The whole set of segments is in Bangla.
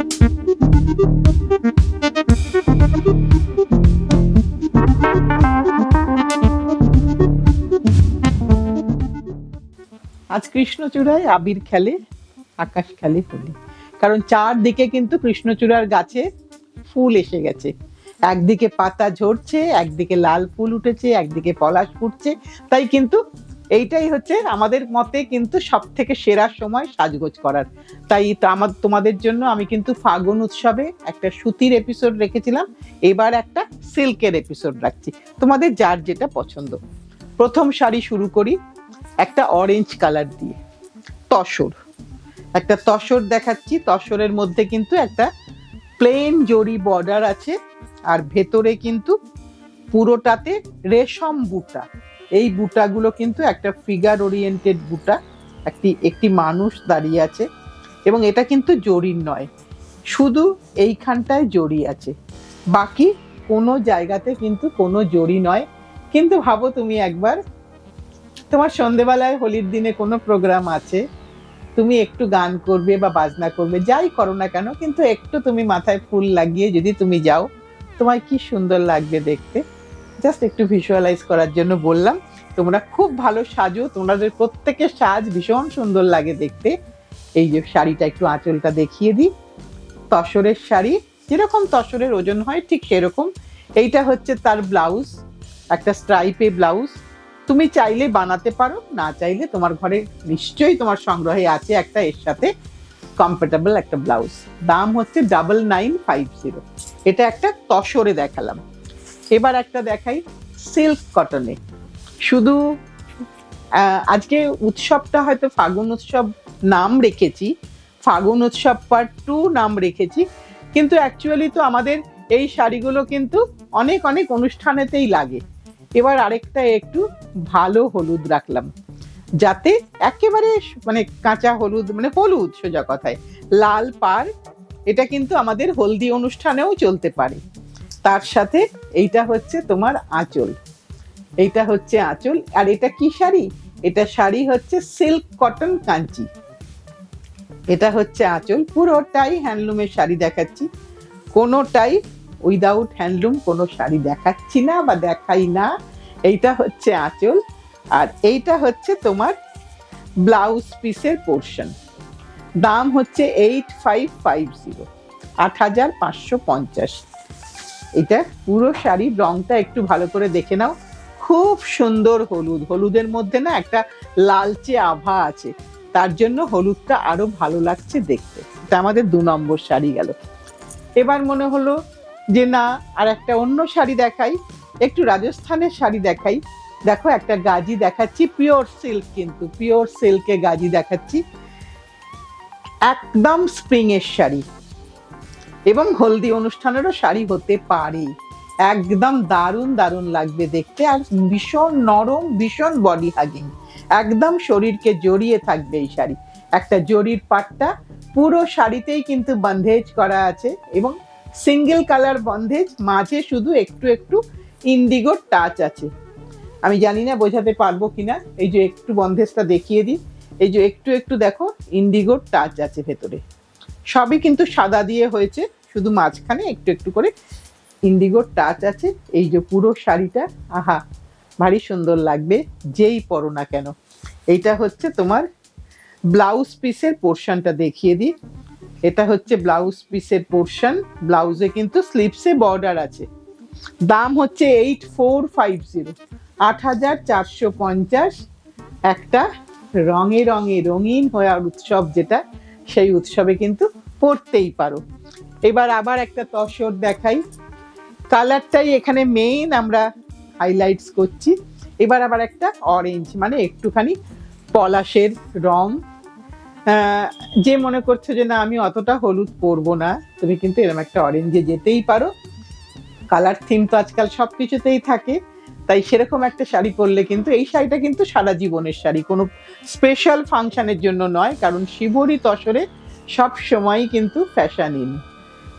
আজ কৃষ্ণচূড়ায় আবির খেলে, আকাশ খেলে হোলি। কারণ চারদিকে কিন্তু কৃষ্ণচূড়ার গাছে ফুল এসে গেছে। একদিকে পাতা ঝরছে, একদিকে লাল ফুল উঠেছে, একদিকে পলাশ ফুটছে। তাই কিন্তু এইটাই হচ্ছে আমাদের মতে কিন্তু সব থেকে সেরা সময় সাজগোজ করার। তাই তোমাদের জন্য আমি কিন্তু ফাগুন উৎসবে একটা সুতির এপিসোড রেখেছিলাম, এবার একটা সিল্কের এপিসোড রাখছি, তোমাদের যার যেটা পছন্দ। প্রথম শাড়ি শুরু করি একটা অরেঞ্জ কালার দিয়ে, তসর। একটা তসর দেখাচ্ছি, তসরের মধ্যে কিন্তু একটা প্লেন জরি বর্ডার আছে, আর ভেতরে কিন্তু পুরোটাতে রেশম বুটা। এই বুটাগুলো কিন্তু একটা ফিগার ওরিয়েন্টেড বুটা, একটি মানুষ দাঁড়িয়ে আছে, এবং এটা কিন্তু জরির নয়, শুধু এইখানটায় জরি আছে, বাকি কোনো জায়গাতে কিন্তু কোনো জরি নয়। কিন্তু ভাবো তুমি একবার, তোমার সন্ধেবেলায় হোলির দিনে কোনো প্রোগ্রাম আছে, তুমি একটু গান করবে বা বাজনা করবে, যাই করো না কেন, কিন্তু একটু তুমি মাথায় ফুল লাগিয়ে যদি তুমি যাও, তোমায় কি সুন্দর লাগবে দেখতে। জাস্ট একটু ভিজুয়ালাইজ করার জন্য বললাম। তোমরা খুব ভালো সাজো, তোমাদের প্রত্যেকের সাজ ভীষণ সুন্দর লাগে দেখতে। এই যে শাড়িটা একটু আঁচলটা দেখিয়ে দিই, তসরের শাড়ি, যেরকম তসরের ওজন হয় ঠিক সেরকম। এইটা হচ্ছে তার ব্লাউজ, একটা স্ট্রাইপে ব্লাউজ। তুমি চাইলে বানাতে পারো, না চাইলে তোমার ঘরে নিশ্চয়ই তোমার সংগ্রহে আছে একটা এর সাথে কমফোর্টেবল একটা ব্লাউজ। দাম হচ্ছে 9950। এটা একটা তসরে দেখালাম। এবার একটা দেখাই সিল্ক কটনে। শুধু আজকে উৎসবটা হয়তো ফাগুন উৎসব নাম রেখেছি, ফাগুন উৎসব পার্ট 2 নাম রেখেছি, কিন্তু অ্যাকচুয়ালি তো আমাদের এই শাড়িগুলো কিন্তু অনেক অনেক অনুষ্ঠানেতেই লাগে। এবার আরেকটা একটু ভালো হলুদ রাখলাম, যাতে একেবারে মানে কাঁচা হলুদ, মানে হলুদ সোজা কথায়, লাল পাড়। এটা কিন্তু আমাদের হলদি অনুষ্ঠানেও চলতে পারে। তার সাথে এইটা হচ্ছে তোমার আঁচল, এইটা হচ্ছে আঁচল। আর এটা কি শাড়ি? এটা শাড়ি হচ্ছে সিল্ক কটন কাঞ্চি। এটা হচ্ছে আঁচল, পুরোটাই হ্যান্ডলুমের শাড়ি দেখাচ্ছি, কোনোটাই উইদাউট হ্যান্ডলুম কোনো শাড়ি দেখাচ্ছি না বা দেখাই না। এইটা হচ্ছে আঁচল, আর এইটা হচ্ছে তোমার ব্লাউজ পিসের পোর্শন। দাম হচ্ছে 8550, 8550। এটা পুরো শাড়ির রংটা একটু ভালো করে দেখে নাও, খুব সুন্দর হলুদ, হলুদের মধ্যে না একটা লালচে আভা আছে, তার জন্য হলুদটা আরো ভালো লাগছে দেখতে। এটা আমাদের 2 নম্বর শাড়ি গেল। এবার মনে হলো যে না, আর একটা অন্য শাড়ি দেখাই, একটু রাজস্থানের শাড়ি দেখাই। দেখো একটা গাজি দেখাচ্ছি, পিওর সিল্ক, কিন্তু পিওর সিল্কে গাজি দেখাচ্ছি, একদম স্প্রিং এর শাড়ি, এবং হলদি অনুষ্ঠানেরও শাড়ি হতে পারে। একদম দারুণ দারুণ লাগবে দেখতে, আর ভীষণ নরম, ভীষণ বডি হাগিং, একদম শরীরকে জড়িয়ে থাকবে এই শাড়ি। একটা জরির পাট্টা পুরো শাড়িতেই কিন্তু বন্ধেজ করা আছে, এবং সিঙ্গেল কালার বন্ধেজ, মাঝে শুধু একটু একটু ইন্ডিগো টাচ আছে। আমি জানি না বোঝাতে পারবো কিনা, এই যে একটু বন্ধেজটা দেখিয়ে দিই, এই যে একটু একটু দেখো ইন্ডিগো টাচ আছে ভেতরে। সবই কিন্তু সাদা দিয়ে হয়েছে, শুধু মাঝখানে একটু একটু করে ইন্ডিগো টাচ আছে। এই যে পুরো শাড়িটা, আহা, ভারী সুন্দর লাগবে যেই পরো না কেন। এইটা হচ্ছে তোমার ব্লাউজ পিসের পোর্শনটা দেখিয়ে দিই। এটা হচ্ছে ব্লাউজ পিসের পোর্শন, ব্লাউজে কিন্তু স্লিপসে বর্ডার আছে। দাম হচ্ছে 8450, 8450। একটা রঙে রঙে রঙিন হওয়ার উৎসব যেটা, সেই উৎসবে কিন্তু পরতেই পারো। এবার আবার একটা তসর দেখাই, কালারটাই এখানে মেইন আমরা হাইলাইটস করছি। এবার আবার একটা অরেঞ্জ, মানে একটুখানি পলাশের রং। যে মনে করছো যে না আমি অতটা হলুদ পরবো না, তুমি কিন্তু এরকম একটা অরেঞ্জে যেতেই পারো। কালার থিম তো আজকাল সব কিছুতেই থাকে, তাই সেরকম একটা শাড়ি পরলে কিন্তু, এই শাড়িটা কিন্তু সারা জীবনের শাড়ি, কোনো স্পেশাল ফাংশনের জন্য নয়, কারণ শিবরী তসরে সব সময়ই কিন্তু ফ্যাশন ইন,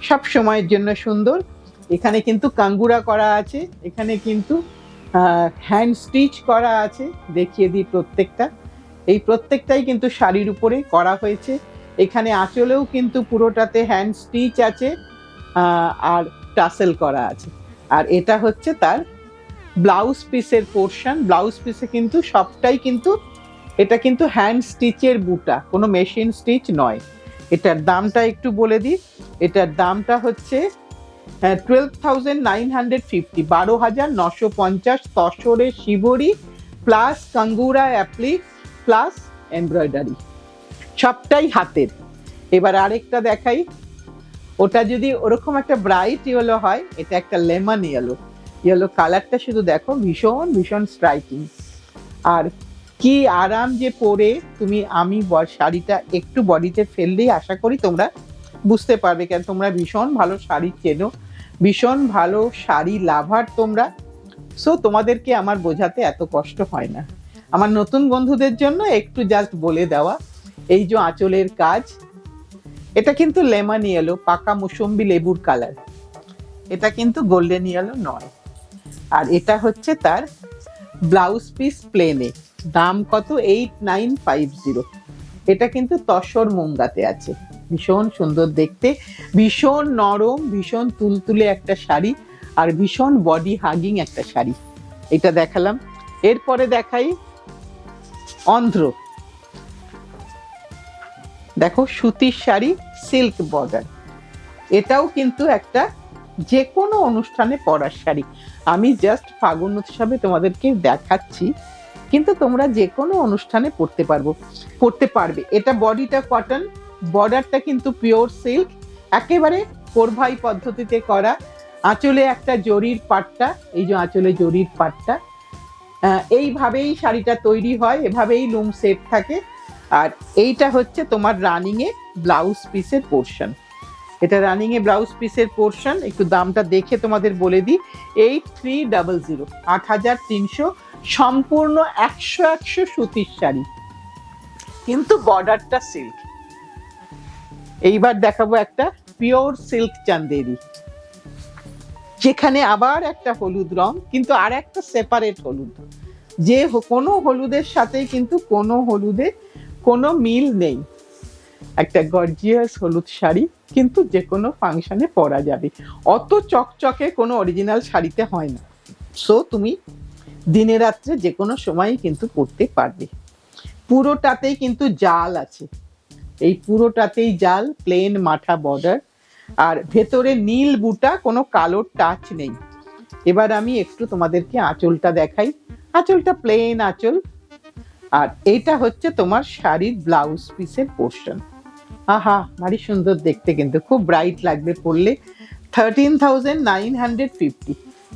সব সময়ের জন্য সুন্দর। এখানে কিন্তু কাঙ্গুরা করা আছে, এখানে কিন্তু হ্যান্ড স্টিচ করা আছে, দেখিয়ে দিই প্রত্যেকটা। এই প্রত্যেকটাই কিন্তু শাড়ির উপরে করা হয়েছে। এখানে আঁচলেও কিন্তু পুরোটাতে হ্যান্ড স্টিচ আছে, আর টাসেল করা আছে। আর এটা হচ্ছে তার ব্লাউজ পিসের পোর্শন। ব্লাউজ পিসে কিন্তু সবটাই কিন্তু এটা কিন্তু হ্যান্ড স্টিচের বুটা, কোনো মেশিন স্টিচ নয়। এটার দামটা একটু বলে দিই। এটার দামটা হচ্ছে 12,950, 12,950 তসরে শিবরি প্লাস কাঙ্গুরা অ্যাপ্লিক প্লাস এমব্রয়ডারি, সবটাই হাতের। এবার আরেকটা দেখাই, ওটা যদি ওরকম একটা ব্রাইট ইয়েলো হয়, এটা একটা লেমন ইয়েলো। ইয়েলো কালারটা শুধু দেখো, ভীষণ ভীষণ স্ট্রাইকিং। আর কি আরাম যে পরে তুমি, আমি শাড়িটা একটু বডিতে ফেললেই আশা করি তোমরা বুঝতে পারবে, কেন তোমরা ভীষণ ভালো শাড়ি চেনো, ভীষণ ভালো শাড়ি লাভার তোমরা। সো তোমাদেরকে আমার বোঝাতে এত কষ্ট হয় না। আমার নতুন বন্ধুদের জন্য একটু জাস্ট বলে দেওয়া। এই যে আঁচলের কাজ, এটা কিন্তু লেমন ইয়েলো, পাকা মুসম্বি লেবুর কালার, এটা কিন্তু গোল্ডেন ইয়েলো নয়। আর এটা হচ্ছে তার ব্লাউজ পিস প্লেনে। দাম কত? 8,950। এটা কিন্তু তসর মুঙ্গাতে আছে, ভীষণ সুন্দর দেখতে, ভীষণ নরম, ভীষণ তুলতুলে একটা শাড়ি, আর ভীষণ বডি হাগিং একটা শাড়ি। এটা দেখালাম। এরপরে দেখাই অন্ধ্র। দেখো সুতির শাড়ি, সিল্ক বর্ডার। এটাও কিন্তু একটা যে কোনো অনুষ্ঠানে পরার শাড়ি। আমি জাস্ট ফাগুন উৎসবে তোমাদেরকে দেখাচ্ছি, কিন্তু তোমরা যে কোনো অনুষ্ঠানে পরতে পারবে। এটা বডিটা কটন, বর্ডারটা কিন্তু পিওর সিল্ক, একেবারে কোরভাই পদ্ধতিতে করা। আঁচলে একটা জরির পাট্টা, এই যে আঁচলে জরির পাট্টা, এইভাবেই শাড়িটা তৈরি হয়, এভাবেই লুম সেট থাকে। আর এইটা হচ্ছে তোমার রানিং এ ব্লাউজ পিসের পোর্শন। এটা রানিং এ ব্লাউজ পিসের পোর্শন। একটু দামটা দেখে তোমাদের বলে দিই, 8,300, 8,300, সম্পূর্ণ 100 সুতির শাড়ি, কিন্তু বর্ডারটা সিল্ক। এইবার দেখাবো একটা পিওর সিল্ক চান্দেরি, যেখানে আবার একটা হলুদ রং, কিন্তু আর একটা সেপারেট হলুদ, যে কোনো হলুদের সাথে কিন্তু কোনো হলুদে কোনো মিল নেই। একটা গর্জিয়াস হলুদ শাড়ি, কিন্তু যে কোনো ফাংশনে পরা যাবে, অত চকচকে কোনো অরিজিনাল শাড়িতে হয় না। সো তুমি দিনে রাত্রে যে কোনো সময় কিন্তু পরতে পারবে। পুরোটাতেই কিন্তু জাল আছে, এই পুরোটাতেই জাল, প্লেন মাথা বর্ডার, আর ভেতরে নীল বুটা, কোনো কালোর টাচ নেই। এবার আমি একটু তোমাদেরকে আঁচলটা দেখাই। আঁচলটা প্লেন আঁচল, আর এইটা হচ্ছে তোমার শাড়ির ব্লাউজ পিসের পোর্শন। আহা, ভারী সুন্দর দেখতে, কিন্তু খুব ব্রাইট লাগবে পরলে। 13,950,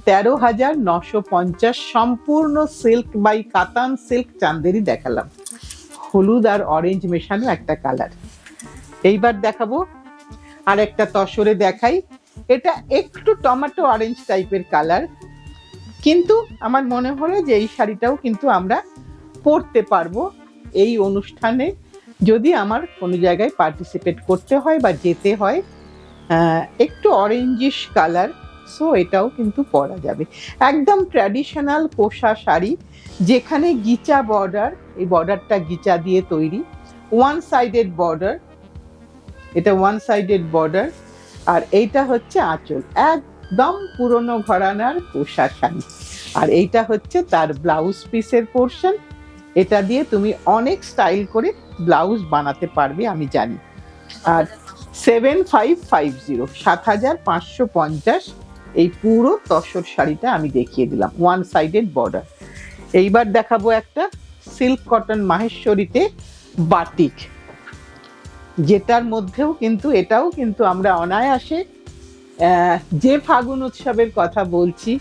13,950, সম্পূর্ণ সিল্ক বাই কাতান সিল্ক চান্দেরি দেখালাম, হলুদ আর অরেঞ্জ মেশানো একটা কালার। এইবার দেখাবো আর একটা তসরে দেখাই। এটা একটু টমেটো অরেঞ্জ টাইপের কালার, কিন্তু আমার মনে হলো যে এই শাড়িটাও কিন্তু আমরা পরতে পারবো এই অনুষ্ঠানে, যদি আমার কোনো জায়গায় পার্টিসিপেট করতে হয় বা যেতে হয়। একটু অরেঞ্জিশ কালার, সো এটাও কিন্তু পরা যাবে। একদম ট্র্যাডিশনাল কোষা শাড়ি, যেখানে গিচা বর্ডার, এই বর্ডারটা গিচা দিয়ে তৈরি, ওয়ান সাইডেড বর্ডার, এটা ওয়ান সাইডেড বর্ডার। আর এইটা হচ্ছে আঁচল, একদম পুরনো ঘরানার কোষা শাড়ি। আর এইটা হচ্ছে তার ব্লাউজ পিসের পোর্শন। এটা দিয়ে তুমি অনেক স্টাইল করে ব্লাউজ বানাতে পারবে, আমি জানি। আর 7,550, 7,550, এই পুরো তসর শাড়িটা আমি দেখিয়ে দিলাম, ওয়ান সাইডেড বর্ডার। এইবার দেখাবো একটা সিল্ক কটন মাহেশ্বরীতে বাটিক, যেটার মধ্যেও কিন্তু এটাও কিন্তু আমরা অনায়াসে, যে ফাগুন উৎসবের কথা বলছি,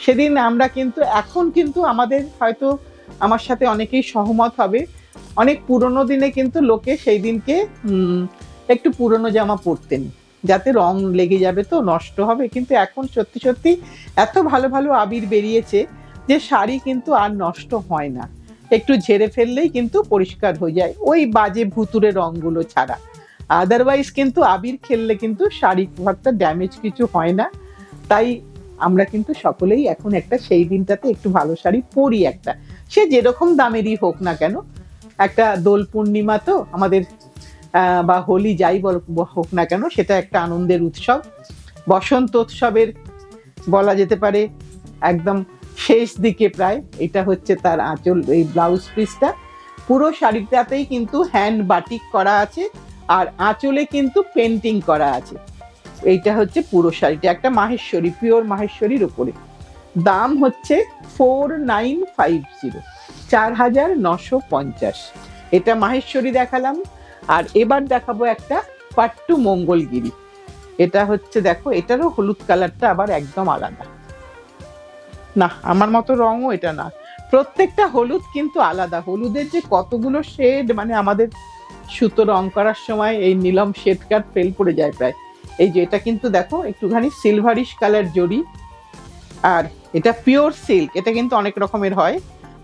সেদিন আমরা কিন্তু, এখন কিন্তু আমাদের হয়তো, আমার সাথে অনেকেই সহমত হবে, অনেক পুরোনো দিনে কিন্তু লোকে সেই দিনকে একটু পুরোনো জামা পরতেন, যাতে রং লেগে যাবে তো নষ্ট হবে। কিন্তু এখন সত্যি সত্যি এত ভালো ভালো আবির বেরিয়েছে যে শাড়ি কিন্তু আর নষ্ট হয় না, একটু ঝেড়ে ফেললেই কিন্তু পরিষ্কার হয়ে যায়, ওই বাজে ভুতুরে রঙগুলো ছাড়া। আদারওয়াইজ কিন্তু আবির খেললে কিন্তু শাড়ি খুব একটা ড্যামেজ কিছু হয় না। তাই আমরা কিন্তু সকলেই এখন একটা সেই দিনটাতে একটু ভালো শাড়ি পরি, একটা সে যেরকম দামেরই হোক না কেন। একটা দোল পূর্ণিমা তো আমাদের বা হোলি যাই হোক না কেন, সেটা একটা আনন্দের উৎসব। বসন্ত উৎসবের বলা যেতে পারে একদম শেষ দিকে প্রায়। এটা হচ্ছে তার আঁচল, এই ব্লাউজ পিসটা। পুরো শাড়িটাতেই কিন্তু হ্যান্ড বাটিক করা আছে, আর আঁচলে কিন্তু পেন্টিং করা আছে। এইটা হচ্ছে পুরো শাড়িটা, একটা মাহেশ্বরী, পিওর মাহেশ্বরীর উপরে। দাম হচ্ছে 4950, 4950। এটা মাহেশ্বরী দেখালাম। আর এবার দেখাবো একটা পাট্টু মঙ্গলগিরি। এটা হচ্ছে, দেখো এটারও হলুদ কালারটা আবার একদম আলাদা। না, আমার মতো রঙও এটা না, প্রত্যেকটা হলুদ কিন্তু আলাদা। হলুদের যে কতগুলো শেড, মানে আমাদের সুতো রং করার সময় এই নীলম শেড কাট ফেল পড়ে যায় প্রায়। এই যে এটা কিন্তু দেখো একটুখানি সিলভারিশ কালার জড়ি, আর এটা পিওর সিল্ক। এটা কিন্তু অনেক রকমের হয়,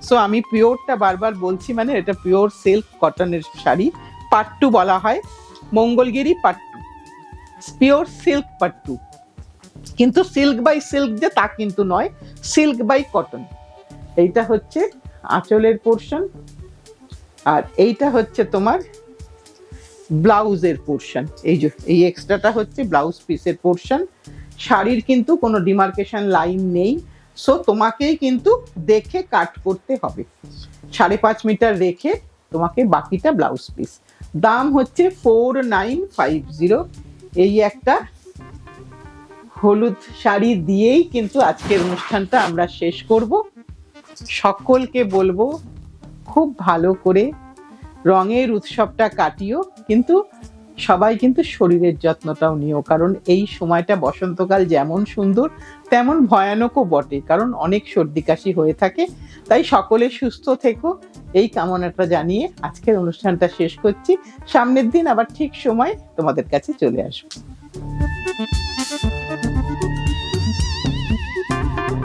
সো আমি পিওরটা বারবার বলছি, মানে এটা পিওর সিল্ক কটনের শাড়ি। পাট্টু বলা হয়, মঙ্গলগিরি পাট্টু, পিওর সিল্ক পাট্টু। কিন্তু সিল্ক বাই সিল্ক যে তা কিন্তু নয়, সিল্ক বাই কটন। এইটা হচ্ছে আঁচলের পোর্শন, আর এইটা হচ্ছে তোমার ব্লাউজের পোর্শন। এই যে এই এক্সট্রাটা হচ্ছে ব্লাউজ পিসের পোর্শন। শাড়ির কিন্তু কোনো ডিমার্কেশন লাইন নেই, সো তোমাকেই কিন্তু দেখে কাট করতে হবে। 5.5 মিটার রেখে তোমাকে বাকিটা ব্লাউজ পিস। দাম হচ্ছে 4950। এই একটা হলুদ শাড়ি দিয়েই কিন্তু আজকের অনুষ্ঠানটা আমরা শেষ করব। সকলকে বলবো খুব ভালো করে রঙের উৎসবটা কাটিও, কিন্তু সবাই কিন্তু শরীরের যত্নটাও নিও, কারণ এই সময়টা বসন্তকাল যেমন সুন্দর তেমন ভয়ানকও বটে, কারণ অনেক সর্দি কাশি হয়ে থাকে। তাই সকলে সুস্থ থেকো, এই কামনাটা জানিয়ে আজকের অনুষ্ঠানটা শেষ করছি। সামনের দিন আবার ঠিক সময় তোমাদের কাছে চলে আসবো।